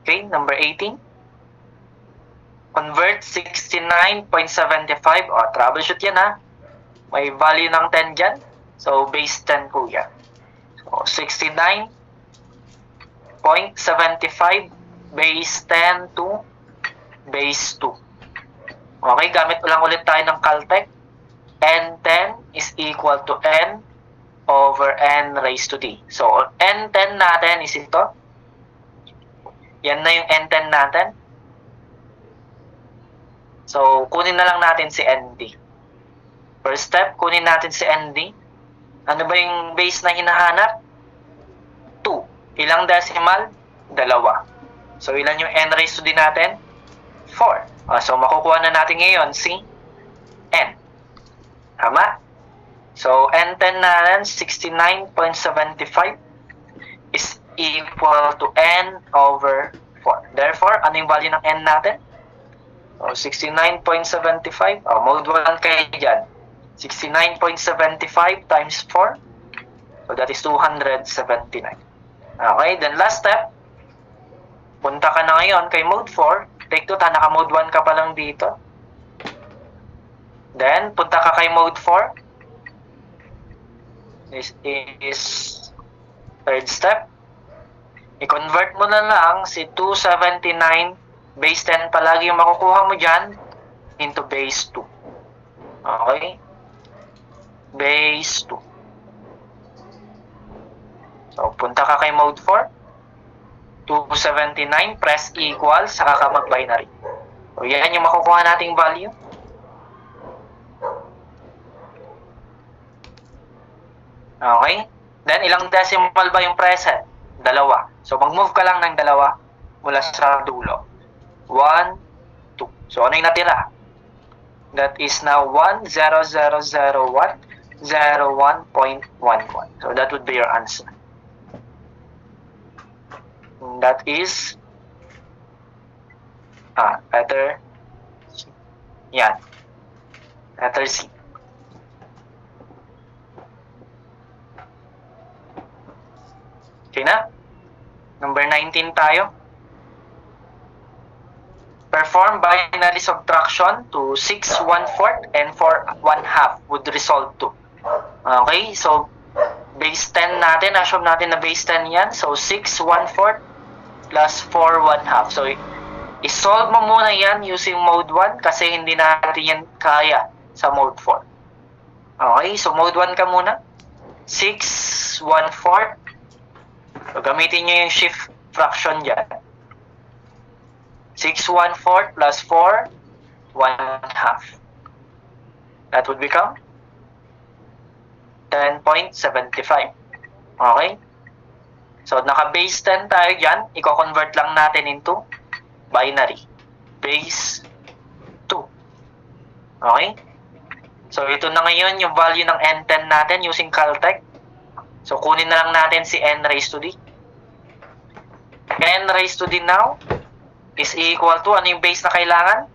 Okay, number 18. Convert 69.75. O, troubleshoot yan ha. May value ng 10 dyan. So, base 10 po yan. So, 69.75 base 10 to base 2. Okay, gamit lang ulit tayo ng Caltech. N10 is equal to N over N raised to D. So, N10 natin is ito. Yan na yung N10 natin. So, kunin na lang natin si ND. First step, kunin natin si ND. Ano ba yung base na hinahanap? 2. Ilang decimal? 2. So, ilan yung N raised to D natin? 4. So, makukuha na natin ngayon si N. Tama? So, N10 natin, 69.75 is equal to N over 4. Therefore, ano yung value ng N natin? So, 69.75. Mode 1 kayo dyan. 69.75 times 4. So, that is 279. Okay, then last step. Punta ka na ngayon kay mode 4. Take note, naka-mode 1 ka pa lang dito. Then, punta ka kay mode 4. This is third step. I-convert mo na lang si 279 base 10 palagi yung makukuha mo dyan into base 2. Okay? Base 2. So, punta ka kay mode 4. 279, press equal, saka ka mag-binary. So, yan yung makukuha nating value. Okay? Then, ilang decimal ba yung present? 2. So, mag-move ka lang ng 2 mula sa dulo. 1, 2. So, ano yung natira? That is now 1, 0, 0, 0, 1, 0, 1.11. So, that would be your answer. That is letter C. Yan. Letter C. Okay na? Number 19 tayo. Perform binary subtraction to 6 1/4 and 4 1/2 would result to. Okay, so base 10 natin, assume natin na base 10 yan. So 6 1/4 plus 4 1/2. So i-solve mo muna yan using mode 1 kasi hindi natin yan kaya sa mode 4. Okay, so mode 1 ka muna. 6 1/4. So gamitin nyo yung shift fraction dyan. 6 1/4 plus 4 1/2. That would become 10.75. Okay? So, naka-base 10 tayo dyan. I-convert lang natin into binary. Base 2. Okay? So, ito na ngayon yung value ng N10 natin using Caltech. So, kunin na lang natin si N raised to D. N raised to D now is equal to, ano yung base na kailangan?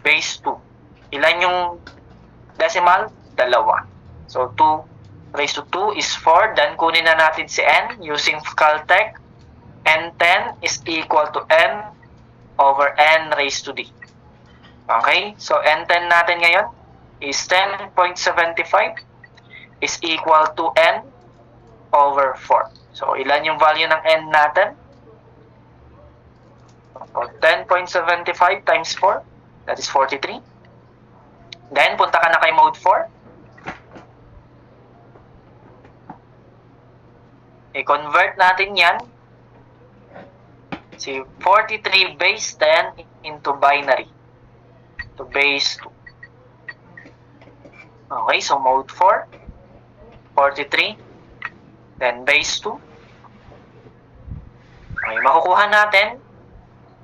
Base 2. Ilan yung decimal? 2. So, 2 raised to 2 is 4. Then, kunin na natin si N using Caltech. N10 is equal to N over N raised to D. Okay? So, N10 natin ngayon is 10.75 is equal to N over 4. So, ilan yung value ng N natin? So, 10.75 times 4. That is 43. Then, punta ka na kay mode 4. I-convert natin yan. Si 43 base 10 into binary. To base 2. Okay, so mode 4. 43. Then base 2. Okay, makukuha natin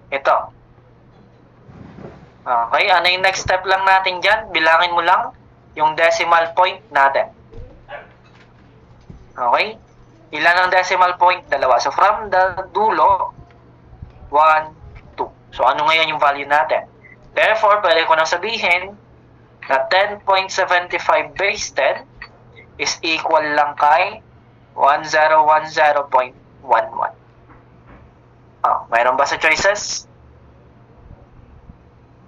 ito. Okay, ano yung next step lang natin dyan? Bilangin mo lang yung decimal point natin. Okay? Ilan ang decimal point? 2. So, from the dulo, 1, 2. So, ano ngayon yung value natin? Therefore, pwede ko nang sabihin na 10.75 base 10 is equal lang kay 1010.11. Mayroon ba sa choices?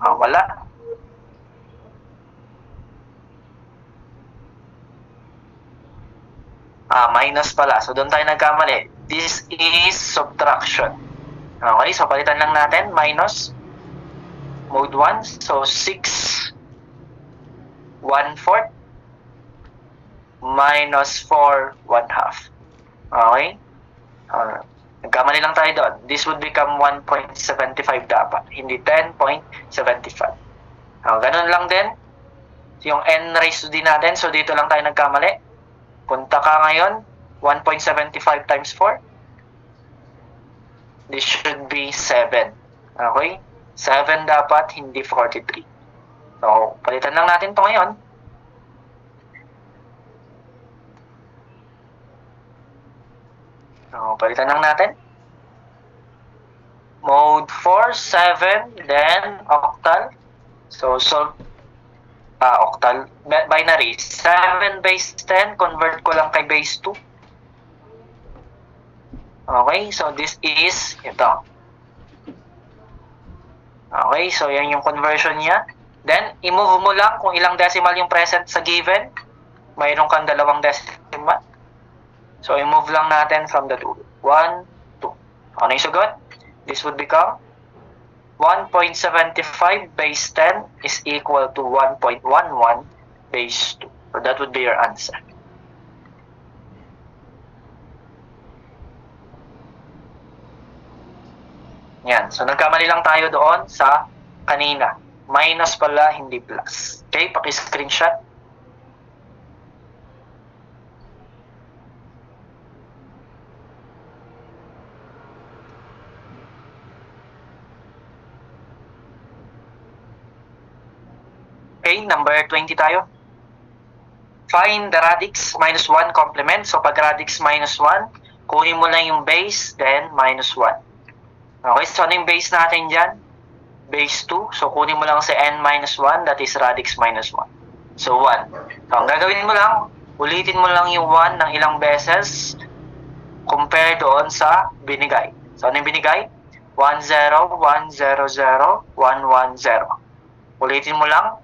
Wala. Minus pala. So, doon tayo nagkamali. This is subtraction. Okay, so palitan lang natin. Minus. Mode 1. So, 6 1/4 minus 4 1/2. Okay? Nagkamali lang tayo doon. This would become 1.75 dapat. Hindi 10.75. Ganun lang din. Yung n raised to d natin. So, dito lang tayo nagkamali. Punta ka ngayon. 1.75 times 4. This should be 7. Okay? 7 dapat, hindi 43. So, palitan lang natin ito ngayon. So, palitan lang natin. Mode 4, 7, then octal. So, solve octal, binary. 7 base 10, convert ko lang kay base 2. Okay, so this is ito. Okay, so yan yung conversion niya. Then, i-move mo lang kung ilang decimal yung present sa given. Mayroon kang dalawang decimal. So, i-move lang natin from the 2. 1, 2. Ano yung sagot? This would become 1.75 base 10 is equal to 1.11 base 2. So, that would be your answer. Yan. So, nagkamali lang tayo doon sa kanina. Minus pala, hindi plus. Okay, paki-screenshot. Okay, number 20 tayo. Find the radix minus 1 complement. So, pag radix minus 1, kunin mo lang yung base, then minus 1. Okay, so ano yung base natin dyan? Base 2. So, kunin mo lang sa n minus 1, that is radix minus 1. So, 1. So, ang gagawin mo lang, ulitin mo lang yung 1 ng ilang beses compare doon sa binigay. So, ano yung binigay? 1, 0, 1, 0, 0, 1, 1, 0. Ulitin mo lang.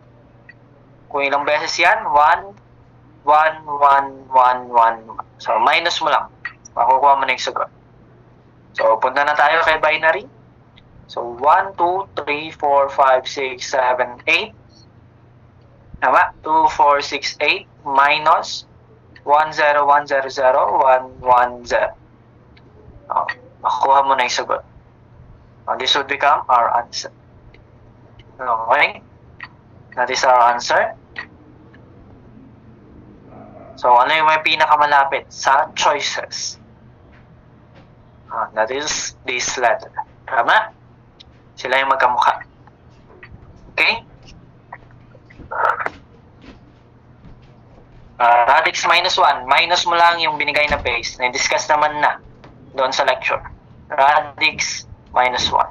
Kung ilang beses yan, 1, 1, 1, 1, 1. So, minus mo lang. Makukuha mo na yung sagot. So, punta na tayo kay binary. So, 1, 2, 3, 4, 5, 6, 7, 8. Tama? 2, 4, 6, 8 minus 1, 0, 1, 0, 0, 1, 1, 0. Makukuha mo na yung sagot. This would become our answer. Okay? That is our answer. So, ano yung may pinakamalapit sa choices? That is this letter. Tama? Sila yung magkamukha. Okay? Radix minus 1. Minus mo lang yung binigay na base. Na-discuss naman na doon sa lecture. Radix minus 1.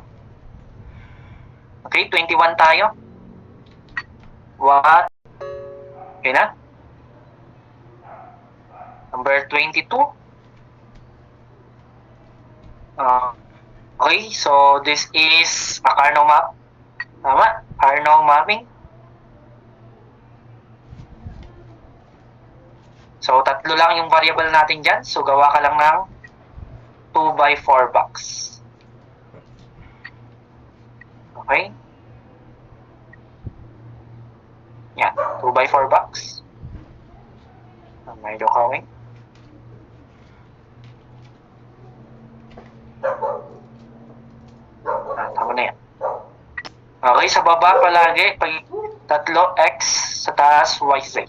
Okay, 21 tayo. What? Okay na? Number 22. Okay, so this is a Carnot map. Tama? Carnot mapping. So, tatlo lang yung variable natin dyan. So, gawa ka lang ng 2x4 box. Okay? Yan, 2x4 box. May drawing. Tama na yan. Okay, sa baba palagi, pag tatlo x, sa taas y, z.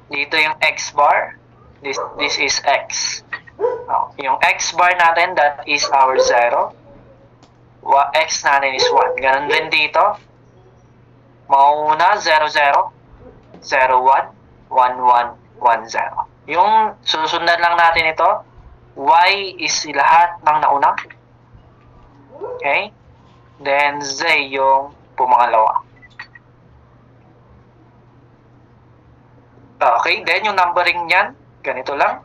Dito yung x bar, this is x. Yung x bar natin, that is our 0. X natin is 1. Ganun din dito. Mauna 0, 0, 0, 1, 1, 1, 1, 0. Yung susundan lang natin ito, y is lahat ng nauna. Okay? Then z yung pumangalawa. Okay, then yung numbering niyan, ganito lang.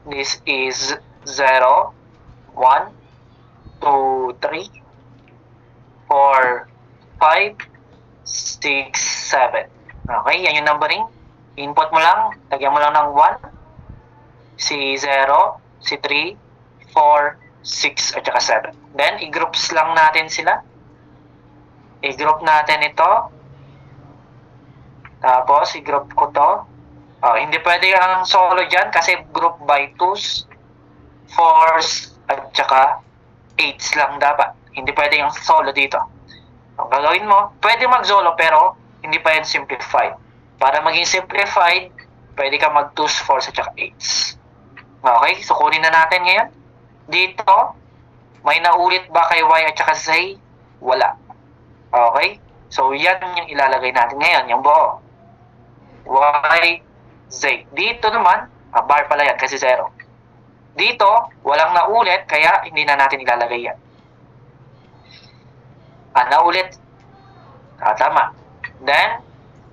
This is 0, 1, 6, 7. Okay, yan yung numbering. Input mo lang, lagyan mo lang ng 1, si 0, si 3, 4, 6, at saka 7. Then, i-groups lang natin sila. I-group natin ito. Tapos, i-group ko to. Hindi pwede ang solo dyan kasi group by 2s, 4s, at saka 8s lang dapat. Hindi pwede yung solo dito. Ang gagawin mo, pwede mag-solo pero hindi pa yan simplified. Para maging simplified, pwede ka mag-2s, 4s, at saka 8s. Okay, so kunin na natin ngayon. Dito, may naulit ba kay Y at saka Z? Wala. Okay, so yan yung ilalagay natin ngayon, yung buo. Y, Z. Dito naman, bar pala yan kasi 0. Dito, walang naulit, kaya hindi na natin ilalagay yan. Naulit. Tama. Then,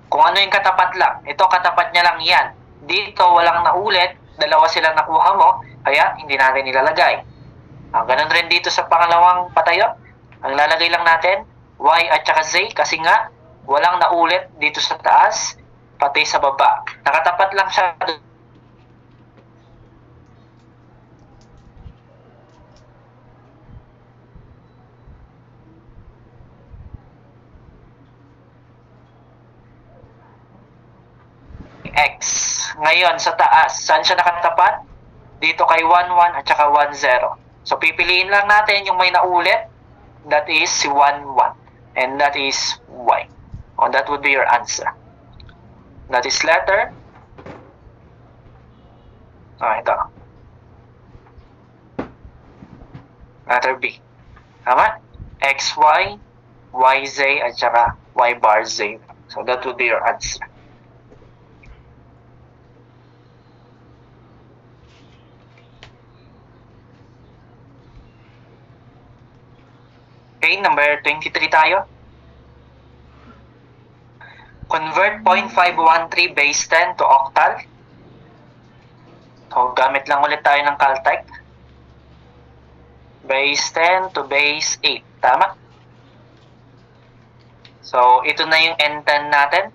kung ano yung katapat lang. Ito, katapat niya lang yan. Dito, walang naulit. Dalawa silang nakuha mo, kaya hindi natin ilalagay. Ganun rin dito sa pangalawang patayo. Ang lalagay lang natin, Y at saka Z, kasi nga, walang naulit dito sa taas, pati sa baba. Nakatapat lang siya. X. Ngayon, sa taas, saan siya nakatapat? Dito kay 1, 1 at saka 1, 0. So, pipiliin lang natin yung may naulit. That is si 1, 1. And that is Y. That would be your answer. That is letter. Ito. Letter B. Tama? X, Y, Y, Z, at saka Y bar Z. So, that would be your answer. Okay, number 23 tayo. Convert 0.513 base 10 to octal. So, gamit lang ulit tayo ng Caltech. Base 10 to base 8. Tama? So, ito na yung N10 natin.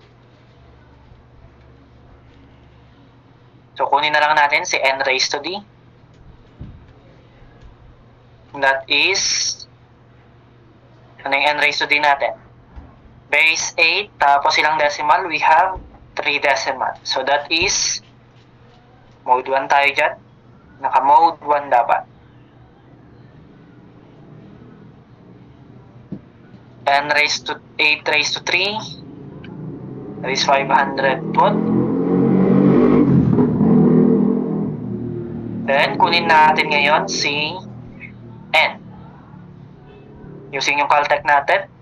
So, kunin na lang natin si N raised to D. That is, ano yung N raised to D natin? Base 8, tapos ilang decimal? We have 3 decimal. So, that is, mode 1 tayo dyan. Naka-mode 1 dapat. N raised to 8 raised to 3. That is 500 put. Then, kunin natin ngayon si N. Using yung Caltech natin.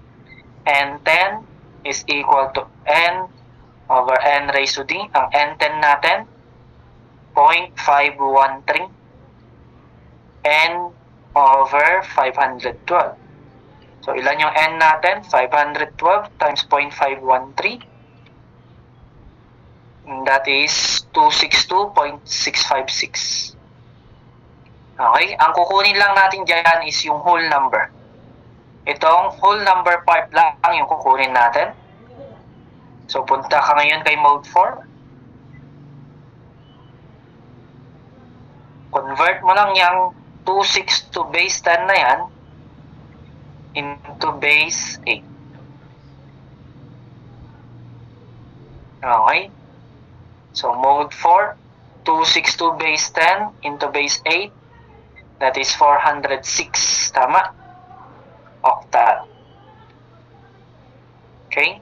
N10 is equal to N over N raised to D. Ang N10 natin, 0.513. N over 512. So, ilan yung N natin? 512 times 0.513. And that is 262.656. Okay? Ang kukunin lang natin dyan is yung whole number. Itong whole number part lang yung kukunin natin. So, punta ka ngayon kay mode 4. Convert mo lang yung 262 base 10 na yan into base 8. Okay? So, mode 4, 262 base 10 into base 8. That is 406. Tama? Octal. Okay?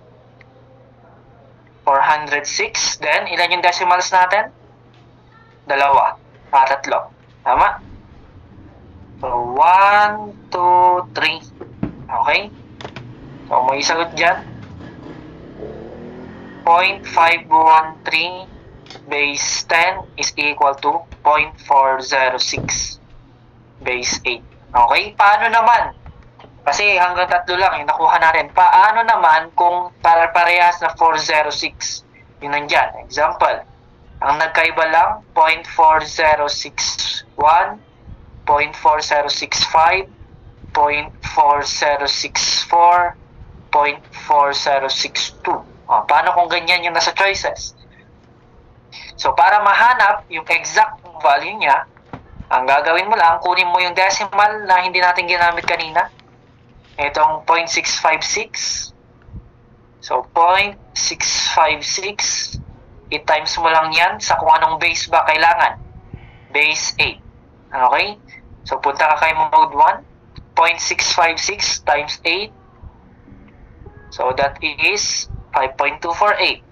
406. Then, ilan yung decimals natin? 2. 3. Tama? So, 1, 2, 3. Okay? So, may sagot dyan. 0.513 base 10 is equal to 0.406 base 8. Okay? Paano naman? Kasi hanggang 3 lang yung nakuha natin. Paano naman kung parehas na 406 yung nandyan? Example, ang nagkaiba lang 0.4061, 0.4065, 0.4064, 0.4062. Paano kung ganyan yung nasa choices? So, para mahanap yung exact value niya, ang gagawin mo lang, kunin mo yung decimal na hindi natin ginamit kanina. Itong 0.656. So, 0.656, i-times mo lang yan sa kung anong base ba kailangan. Base 8. Okay? So, punta ka kay mode 1. 0.656 times 8. So, that is 5.248.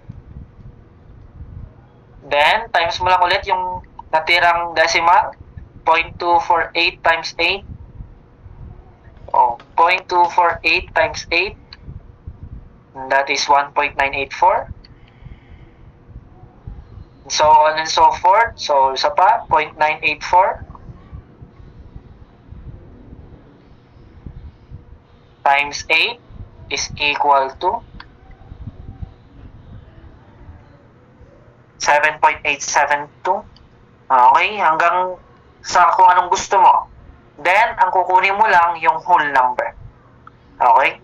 Then, times mo lang ulit yung natirang decimal. 0.248 times 8. 0.248 times 8. And that is 1.984. And so on and so forth. So, isa pa, 0.984 times 8 is equal to 7.872. Okay, hanggang sa kung anong gusto mo. Then, ang kukunin mo lang yung whole number. Okay?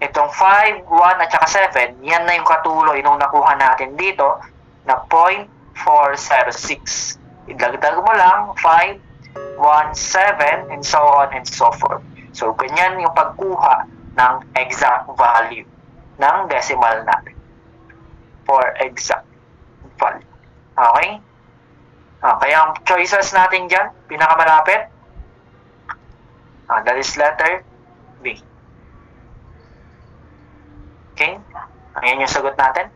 Itong 5, 1, at saka 7, yan na yung katuloy nung nakuha natin dito na 0.406. Idagdag mo lang 5, 1, 7, and so on and so forth. So, ganyan yung pagkuha ng exact value ng decimal natin for exact value. Okay? Kaya ang choices natin dyan, pinakamalapit, that is letter B. Okay? Ayan yung sagot natin.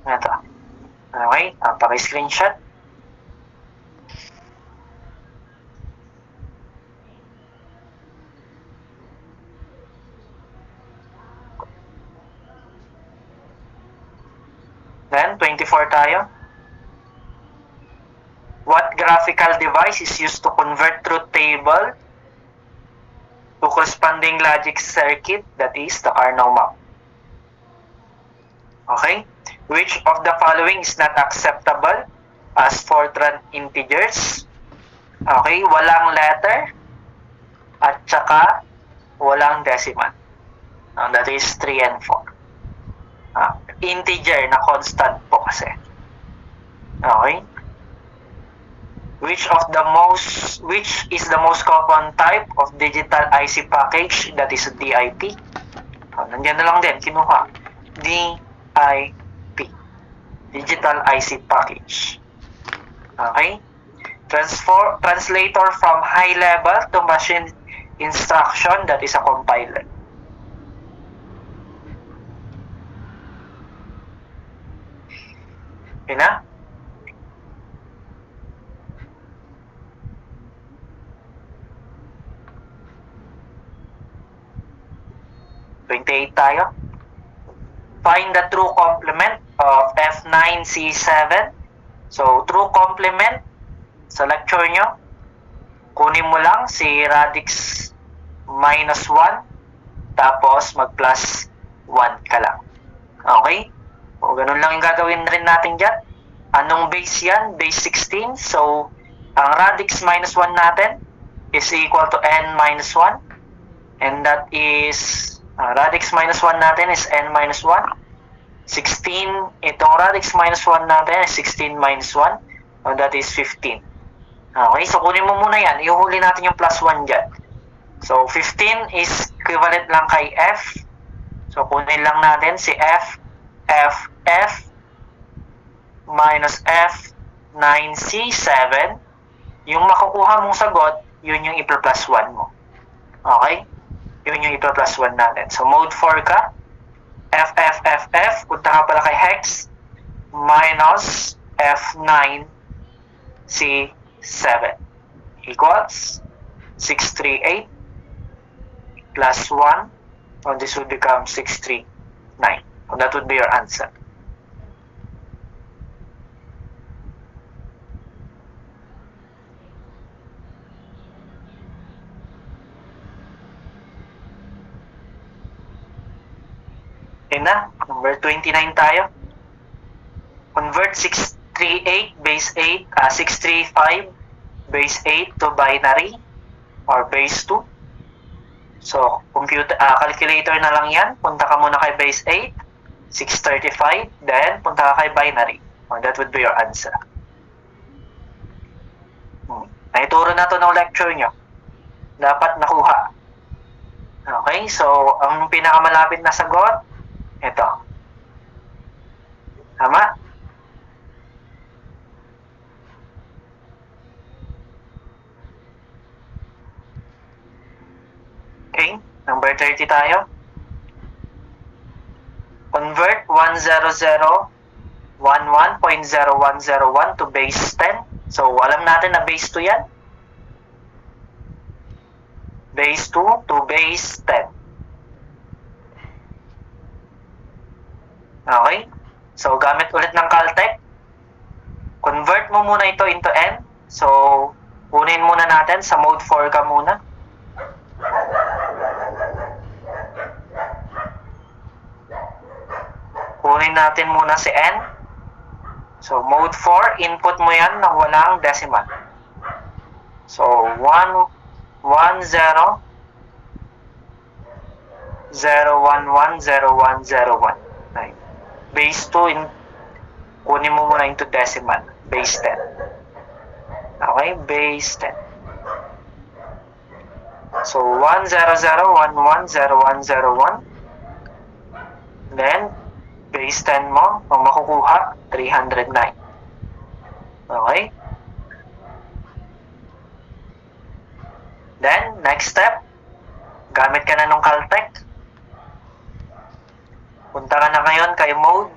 Ito. Okay? Paki-screenshot. Then, 24 tayo. What graphical device is used to convert truth table to corresponding logic circuit, that is the Karnaugh map? Okay? Which of the following is not acceptable as Fortran integers? Okay? Walang letter at saka walang decimal. That is 3 and 4. Integer na constant po kasi. Okay? Which is the most common type of digital IC package, that is DIP? Nandiyan na lang din, kinuha. DIP. Digital IC package. Okay? Translator from high level to machine instruction, that is a compiler. Okay na? Tayo. Find the true complement of F9C7. So, true complement sa lecture nyo, kunin mo lang si radix minus 1, tapos mag-plus 1 ka lang. Okay? O, ganun lang yung gagawin rin natin dyan. Anong base yan? Base 16. So, ang radix minus 1 natin is equal to n minus 1. And that is, radix minus 1 natin is n minus 1. 16, itong radix minus 1 natin is 16 minus 1. And that is 15. Okay, so kunin mo muna yan. Iuhuli natin yung plus 1 dyan. So, 15 is equivalent lang kay F. So, kunin lang natin si F minus F9C7. Yung makukuha mong sagot, yun yung i-plus 1 mo. Okay? Yun yung i-plus 1 natin. So, mode 4 ka. Punta ka pala kay hex minus F9C7 equals 638 plus 1. So, this would become 639. So, that would be your answer. Okay na, number 29 tayo. Convert 635 base 8 to binary. or base 2. So, calculator na lang yan. Punta ka muna kay base 8, 635, then punta ka kay binary. That would be your answer. Naituro na to ng lecture nyo. Dapat nakuha. Okay, so ang pinakamalapit na sagot, ito. Tama? Okay, number 30 tayo. Convert 10011.0101 to base 10. So, alam natin na base 2 yan. Base 2 to base 10. Okay? So, gamit ulit ng Caltech. Convert mo muna ito into n. So, kunin muna natin sa mode 4 ka muna. Kunin natin muna si n. So, mode 4, input mo yan na walang decimal. So, 1, 0, 0, 1, 1, 0, 1, 0, 1. Right. Base 2, kunin mo muna into decimal. Base 10. Okay, base 10. So, 1, 0, 0, 1, 1, 0, 1, 0, 1. Then, base 10 mo, ang makukuha, 309. Okay? Then, next step, gamit ka na ng Caltech. Punta ka na ngayon kay mode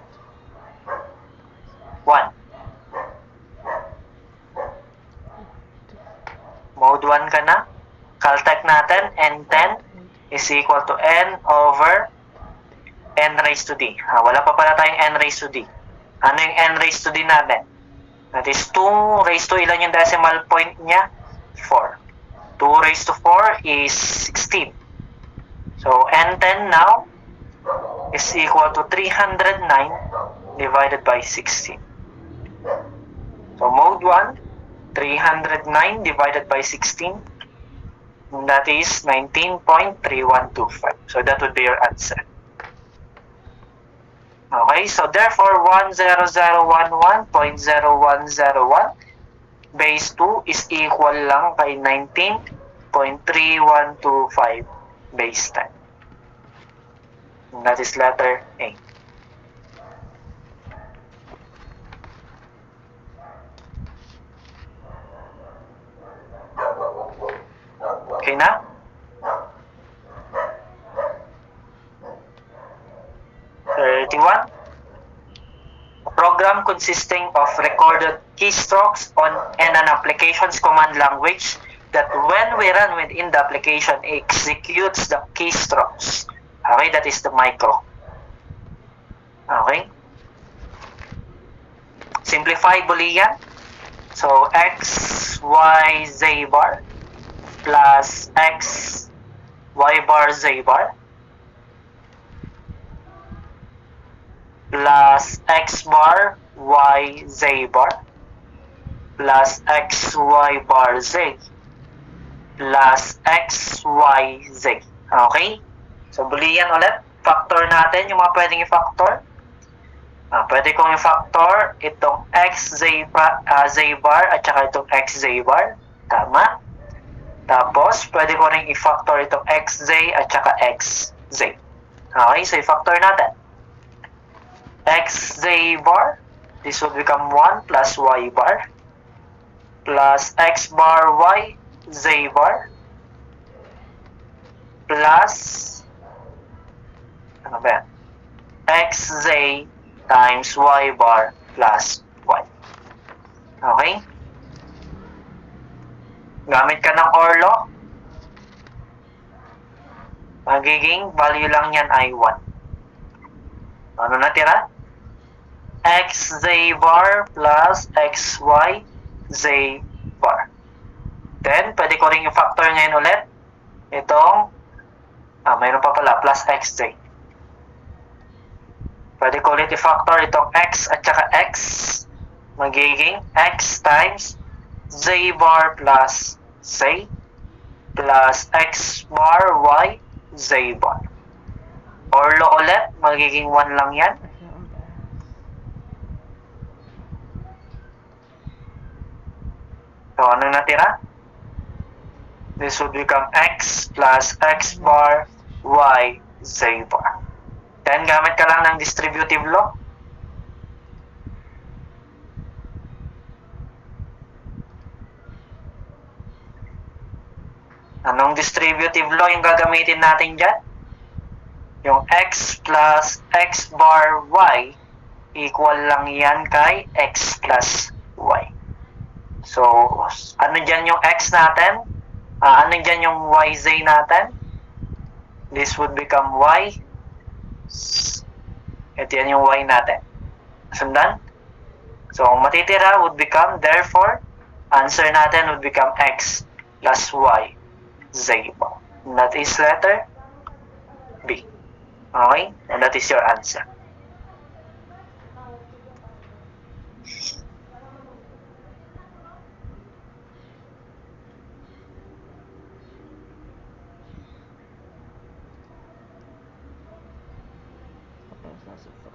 1. Mode 1 ka na. Caltech natin, n10 is equal to n over n raised to d. Wala pa pala tayong n raised to d. Ano yung n raised to d natin? That is 2 raised to ilan yung decimal point niya? 4. 2 raised to 4 is 16. So, n10 now is equal to 309 divided by 16. So, mode 1, 309 divided by 16. That is 19.3125. So, that would be your answer. Okay, so therefore 10011.0101 base 2 is equal lang kay 19.3125 base 10. And that is letter A. Okay na? A program consisting of recorded keystrokes on an application's command language that when we run within the application executes the keystrokes. Okay, that is the micro. Okay. Simplify Boolean. So, x, y, z bar plus x, y bar, z bar plus x bar, y, z bar plus x, y bar, z plus x, y, z. Okay? So, Boolean ulit. Factor natin yung mga pwedeng i-factor. Pwede kong i-factor itong x, z bar at saka itong x, z bar. Tama. Tapos, pwede ko rin i-factor itong x, z at saka x, z. Okay? So, i-factor natin. X, z bar. This would become 1 plus y bar plus x bar, y, z bar plus ano ba yan? X, z times y bar plus y. Okay? Gamit ka ng OR law. Magiging value lang yan ay 1. Ano natira? X, z bar plus x, y, z bar. Then, pwede ko rin yung factor ngayon ulit. Itong, mayroon pa pala, plus x, z. Pwede ko ulit i-factor itong x at saka x. Magiging x times z bar plus z plus x bar y z bar. Or lo ulit, magiging 1 lang yan. So, ano natira? This would become x plus x bar y z bar. Then, gamit ka lang ng distributive law. Anong distributive law yung gagamitin natin dyan? Yung x plus x bar y equal lang yan kay x plus y. So, ano dyan yung x natin? Ano dyan yung yz natin? This would become y. Ito yan yung y natin. Sundan? So, matitira would become, therefore, answer natin would become x plus y z bar. That is letter B. Okay? And that is your answer.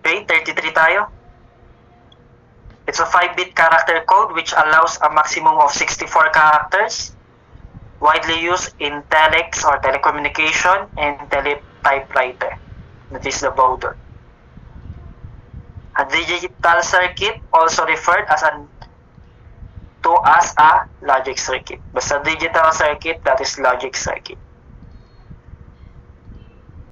Okay, 33 tayo. It's a 5-bit character code which allows a maximum of 64 characters, widely used in telex or telecommunication and teletypewriter. That is the Bowden. A digital circuit, also referred as a logic circuit. Basta digital circuit, that is logic circuit.